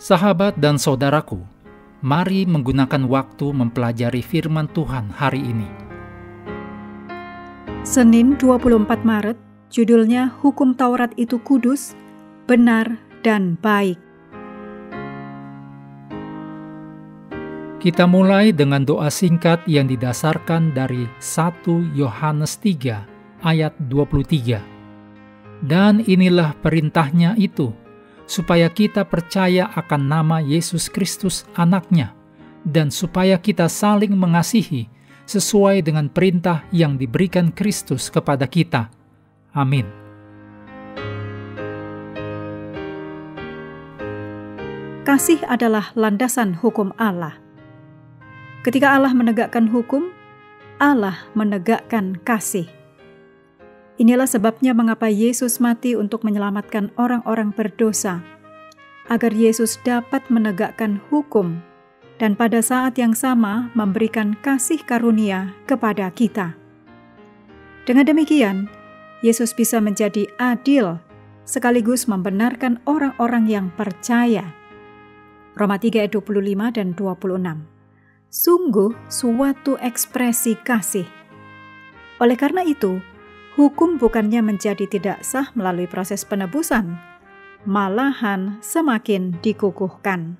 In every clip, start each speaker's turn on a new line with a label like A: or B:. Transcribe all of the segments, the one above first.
A: Sahabat dan saudaraku, mari menggunakan waktu mempelajari firman Tuhan hari ini.
B: Senin 24 Maret, judulnya Hukum Taurat itu kudus, benar, dan baik.
A: Kita mulai dengan doa singkat yang didasarkan dari 1 Yohanes 3 ayat 23. Dan inilah perintahnya itu, supaya kita percaya akan nama Yesus Kristus anaknya, dan supaya kita saling mengasihi sesuai dengan perintah yang diberikan Kristus kepada kita. Amin.
B: Kasih adalah landasan hukum Allah. Ketika Allah menegakkan hukum, Allah menegakkan kasih. Inilah sebabnya mengapa Yesus mati untuk menyelamatkan orang-orang berdosa, agar Yesus dapat menegakkan hukum dan pada saat yang sama memberikan kasih karunia kepada kita. Dengan demikian, Yesus bisa menjadi adil sekaligus membenarkan orang-orang yang percaya. Roma 3 ayat 25 dan 26. Sungguh suatu ekspresi kasih. Oleh karena itu, hukum bukannya menjadi tidak sah melalui proses penebusan, malahan semakin dikukuhkan.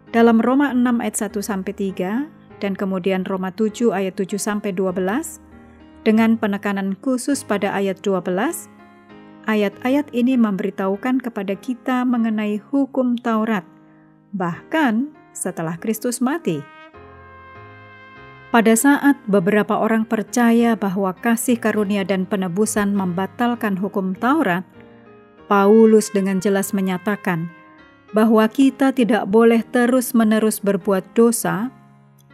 B: Dalam Roma 6 ayat 1-3 dan kemudian Roma 7 ayat 7-12, dengan penekanan khusus pada ayat 12, ayat-ayat ini memberitahukan kepada kita mengenai hukum Taurat, bahkan setelah Kristus mati. Pada saat beberapa orang percaya bahwa kasih karunia dan penebusan membatalkan hukum Taurat, Paulus dengan jelas menyatakan bahwa kita tidak boleh terus-menerus berbuat dosa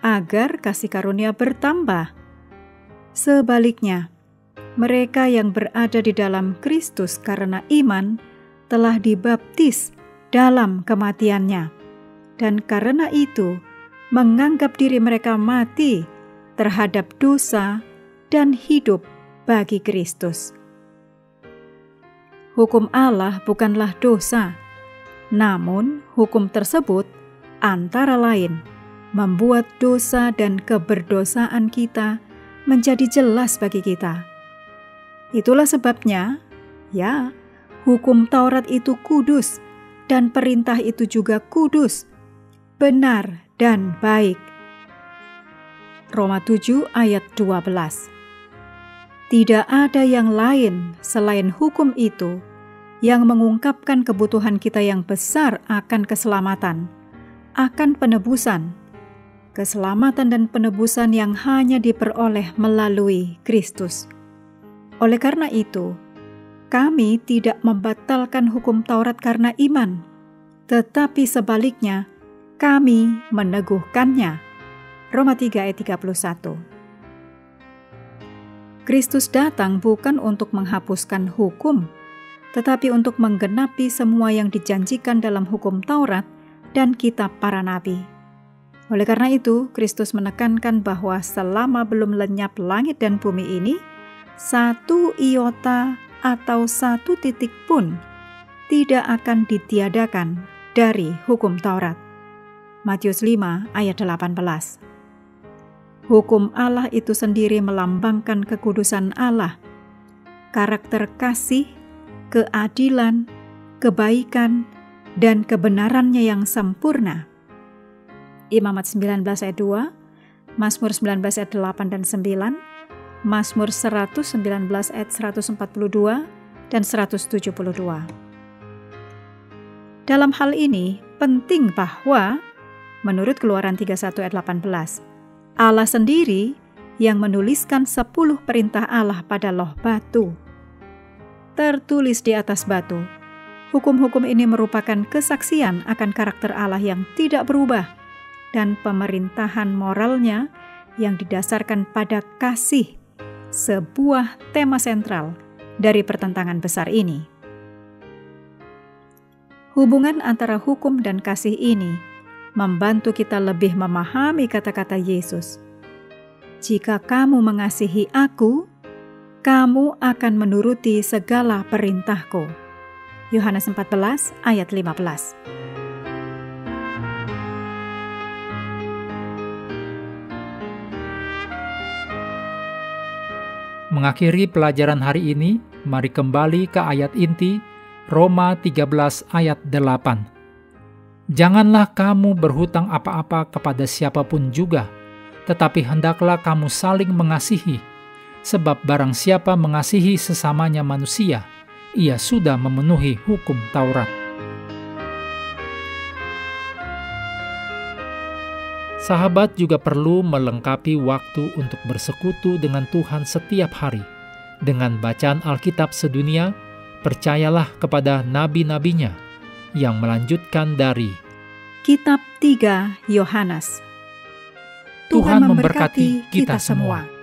B: agar kasih karunia bertambah. Sebaliknya, mereka yang berada di dalam Kristus karena iman telah dibaptis dalam kematiannya, dan karena itu menganggap diri mereka mati terhadap dosa dan hidup bagi Kristus. Hukum Allah bukanlah dosa, namun hukum tersebut antara lain membuat dosa dan keberdosaan kita menjadi jelas bagi kita. Itulah sebabnya, hukum Taurat itu kudus dan perintah itu juga kudus, benar dan baik. Roma 7 ayat 12. Tidak ada yang lain selain hukum itu yang mengungkapkan kebutuhan kita yang besar akan keselamatan, akan penebusan. Keselamatan dan penebusan yang hanya diperoleh melalui Kristus. Oleh karena itu, kami tidak membatalkan hukum Taurat karena iman, tetapi sebaliknya, kami meneguhkannya. Roma 3 ayat 31. Kristus datang bukan untuk menghapuskan hukum, tetapi untuk menggenapi semua yang dijanjikan dalam hukum Taurat dan kitab para nabi. Oleh karena itu, Kristus menekankan bahwa selama belum lenyap langit dan bumi ini, satu iota atau satu titik pun tidak akan ditiadakan dari hukum Taurat. Matius 5 ayat 18. Hukum Allah itu sendiri melambangkan kekudusan Allah, karakter kasih, keadilan, kebaikan, dan kebenarannya yang sempurna. Imamat 19 ayat 2, Mazmur 19 ayat 8 dan 9, Mazmur 119 ayat 142 dan 172. Dalam hal ini, penting bahwa menurut Keluaran 31 ayat 18, Allah sendiri yang menuliskan 10 perintah Allah pada loh batu. Tertulis di atas batu, hukum-hukum ini merupakan kesaksian akan karakter Allah yang tidak berubah dan pemerintahan moralnya yang didasarkan pada kasih, sebuah tema sentral dari pertentangan besar ini. Hubungan antara hukum dan kasih ini membantu kita lebih memahami kata-kata Yesus. Jika kamu mengasihi aku, kamu akan menuruti segala perintahku. Yohanes 14 ayat 15.
A: Mengakhiri pelajaran hari ini, mari kembali ke ayat inti Roma 13 ayat 8. Janganlah kamu berhutang apa-apa kepada siapapun juga, tetapi hendaklah kamu saling mengasihi, sebab barang siapa mengasihi sesamanya manusia, ia sudah memenuhi hukum Taurat. Sahabat juga perlu melengkapi waktu untuk bersekutu dengan Tuhan setiap hari. Dengan bacaan Alkitab sedunia, percayalah kepada nabi-nabinya yang melanjutkan dari
B: Kitab 3 Yohanes.
A: Tuhan memberkati kita semua.